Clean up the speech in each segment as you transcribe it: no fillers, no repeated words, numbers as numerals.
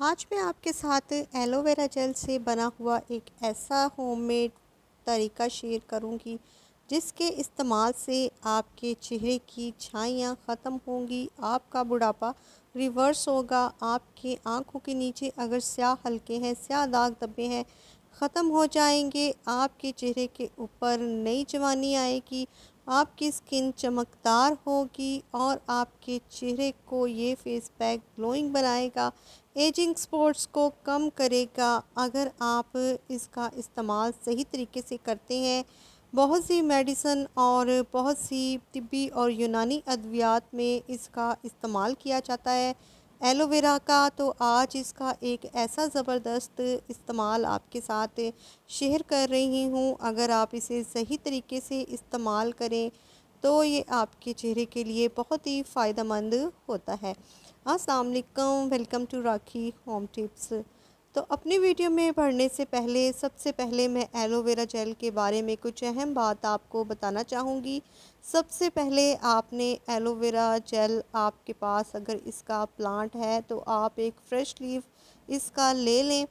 आज मैं आपके साथ एलोवेरा जेल से बना हुआ एक ऐसा होममेड तरीका शेयर करूंगी जिसके इस्तेमाल से आपके चेहरे की छाइयाँ ख़त्म होंगी, आपका बुढ़ापा रिवर्स होगा, आपकी आंखों के नीचे अगर स्याह हल्के हैं, स्याह दाग धब्बे हैं, ख़त्म हो जाएंगे, आपके चेहरे के ऊपर नई जवानी आएगी, आपकी स्किन चमकदार होगी और आपके चेहरे को ये फेस पैक ग्लोइंग बनाएगा, एजिंग स्पॉट्स को कम करेगा। अगर आप इसका इस्तेमाल सही तरीके से करते हैं, बहुत सी मेडिसिन और बहुत सी तिब्बी और यूनानी अद्वियात में इसका इस्तेमाल किया जाता है एलोवेरा का, तो आज इसका एक ऐसा ज़बरदस्त इस्तेमाल आपके साथ शेयर कर रही हूँ। अगर आप इसे सही तरीके से इस्तेमाल करें तो ये आपके चेहरे के लिए बहुत ही फ़ायदेमंद होता है। अस्सलाम वालेकुम, welcome to Rakhi home tips. तो अपनी वीडियो में बढ़ने से पहले सबसे पहले मैं एलोवेरा जेल के बारे में कुछ अहम बात आपको बताना चाहूँगी। सबसे पहले आपने एलोवेरा जेल, आपके पास अगर इसका प्लांट है तो आप एक फ़्रेश लीफ इसका ले लें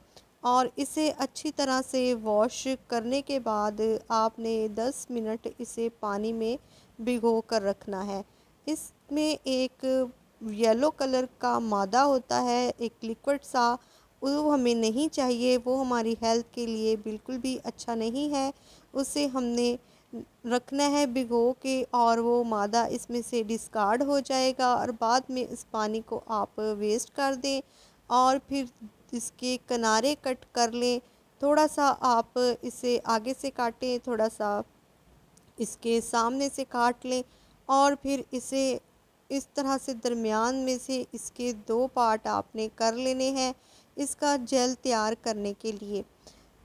और इसे अच्छी तरह से वॉश करने के बाद आपने 10 मिनट इसे पानी में भिगो कर रखना है। इसमें एक येलो कलर का मादा होता है, एक लिक्विड सा, वो हमें नहीं चाहिए, वो हमारी हेल्थ के लिए बिल्कुल भी अच्छा नहीं है। उसे हमने रखना है भिगो के और वो मादा इसमें से डिस्कार्ड हो जाएगा और बाद में इस पानी को आप वेस्ट कर दें और फिर इसके किनारे कट कर लें। थोड़ा सा आप इसे आगे से काटें, थोड़ा सा इसके सामने से काट लें और फिर इसे इस तरह से दरमियान में से इसके दो पार्ट आपने कर लेने हैं इसका जेल तैयार करने के लिए।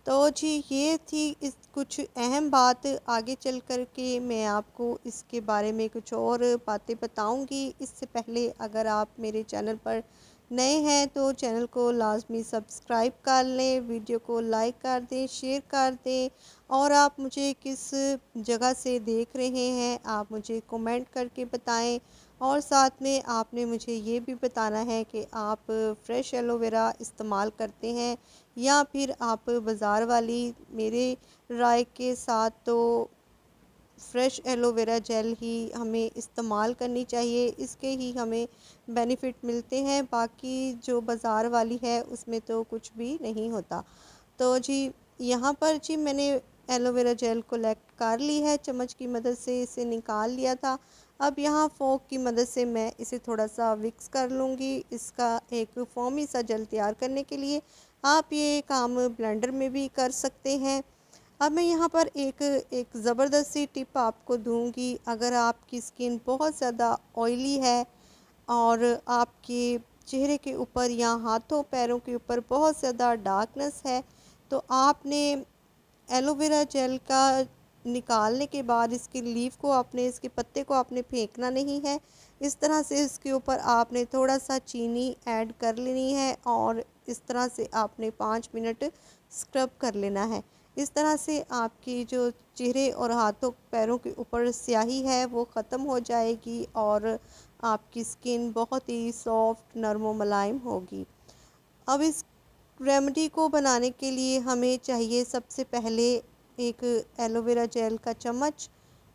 तो जी ये थी इस कुछ अहम बात। आगे चल कर के मैं आपको इसके बारे में कुछ और बातें बताऊंगी। इससे पहले अगर आप मेरे चैनल पर नए हैं तो चैनल को लाजमी सब्सक्राइब कर लें, वीडियो को लाइक कर दें, शेयर कर दें और आप मुझे किस जगह से देख रहे हैं आप मुझे कमेंट करके बताएं। और साथ में आपने मुझे ये भी बताना है कि आप फ्रेश एलोवेरा इस्तेमाल करते हैं या फिर आप बाज़ार वाली। मेरे राय के साथ तो फ्रेश एलोवेरा जेल ही हमें इस्तेमाल करनी चाहिए, इसके ही हमें बेनिफिट मिलते हैं, बाकी जो बाज़ार वाली है उसमें तो कुछ भी नहीं होता। तो जी यहाँ पर जी मैंने एलोवेरा जेल कलेक्ट कर ली है, चम्मच की मदद से इसे निकाल लिया था। अब यहाँ फोक की मदद से मैं इसे थोड़ा सा मिक्स कर लूँगी इसका एक फोमी सा जेल तैयार करने के लिए। आप ये काम ब्लेंडर में भी कर सकते हैं। अब मैं यहाँ पर एक ज़बरदस्त सी टिप आपको दूँगी। अगर आपकी स्किन बहुत ज़्यादा ऑयली है और आपके चेहरे के ऊपर या हाथों पैरों के ऊपर बहुत ज़्यादा डार्कनेस है, तो आपने एलोवेरा जेल का निकालने के बाद इसकी लीफ को आपने, इसके पत्ते को आपने फेंकना नहीं है। इस तरह से इसके ऊपर आपने थोड़ा सा चीनी ऐड कर लेनी है और इस तरह से आपने 5 मिनट स्क्रब कर लेना है। इस तरह से आपकी जो चेहरे और हाथों पैरों के ऊपर स्याही है वो ख़त्म हो जाएगी और आपकी स्किन बहुत ही सॉफ्ट, नरम और मुलायम होगी। अब इस रेमेडी को बनाने के लिए हमें चाहिए सबसे पहले एक एलोवेरा जेल का चम्मच।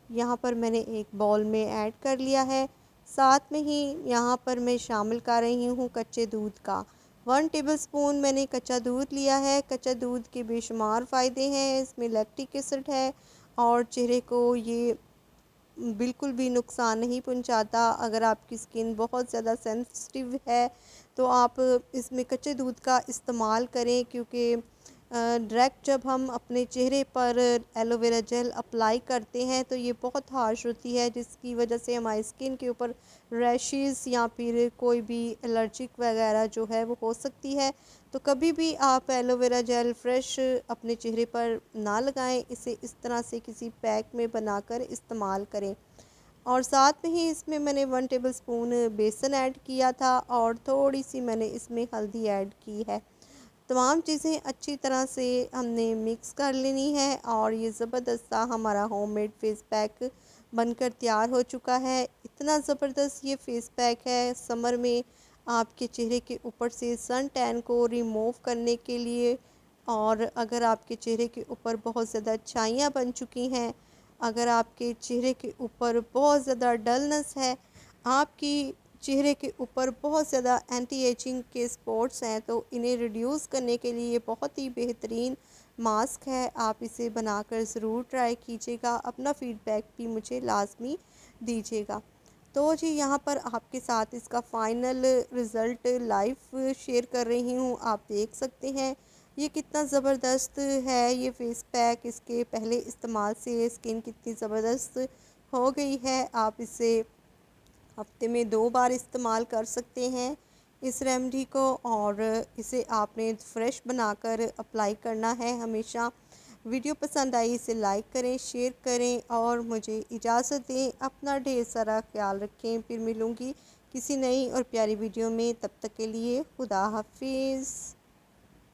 यहाँ पर मैंने एक बाउल में ऐड कर लिया है। साथ में ही यहाँ पर मैं शामिल कर रही हूँ कच्चे दूध का 1 टेबलस्पून मैंने कच्चा दूध लिया है। कच्चा दूध के बेशुमार फ़ायदे हैं, इसमें लैक्टिक एसिड है और चेहरे को ये बिल्कुल भी नुकसान नहीं पहुंचाता। अगर आपकी स्किन बहुत ज़्यादा सेंसिटिव है तो आप इसमें कच्चे दूध का इस्तेमाल करें, क्योंकि डायरेक्ट जब हम अपने चेहरे पर एलोवेरा जेल अप्लाई करते हैं तो ये बहुत हार्श होती है, जिसकी वजह से हमारी स्किन के ऊपर रैशेस या फिर कोई भी एलर्जिक वगैरह जो है वो हो सकती है। तो कभी भी आप एलोवेरा जेल फ्रेश अपने चेहरे पर ना लगाएं, इसे इस तरह से किसी पैक में बनाकर इस्तेमाल करें। और साथ में ही इसमें मैंने 1 टेबलस्पून बेसन ऐड किया था और थोड़ी सी मैंने इसमें हल्दी ऐड की है। तमाम चीज़ें अच्छी तरह से हमने मिक्स कर लेनी है और ये ज़बरदस्त सा हमारा होममेड फेस पैक बनकर तैयार हो चुका है। इतना ज़बरदस्त ये फेस पैक है, समर में आपके चेहरे के ऊपर से सन टैन को रिमूव करने के लिए। और अगर आपके चेहरे के ऊपर बहुत ज़्यादा छाइयाँ बन चुकी हैं, अगर आपके चेहरे के ऊपर बहुत ज़्यादा डलनेस है, आपकी चेहरे के ऊपर बहुत ज़्यादा एंटी एजिंग के स्पॉट्स हैं, तो इन्हें रिड्यूस करने के लिए बहुत ही बेहतरीन मास्क है। आप इसे बनाकर ज़रूर ट्राई कीजिएगा, अपना फ़ीडबैक भी मुझे लाज़मी दीजिएगा। तो जी यहाँ पर आपके साथ इसका फ़ाइनल रिज़ल्ट लाइव शेयर कर रही हूँ। आप देख सकते हैं ये कितना ज़बरदस्त है ये फ़ेस पैक। इसके पहले इस्तेमाल से स्किन कितनी ज़बरदस्त हो गई है। आप इसे हफ्ते में 2 बार इस्तेमाल कर सकते हैं इस रेमेडी को, और इसे आपने फ्रेश बनाकर अप्लाई करना है हमेशा। वीडियो पसंद आई इसे लाइक करें, शेयर करें और मुझे इजाज़त दें। अपना ढेर सारा ख्याल रखें। फिर मिलूँगी किसी नई और प्यारी वीडियो में, तब तक के लिए खुदा हाफिज़।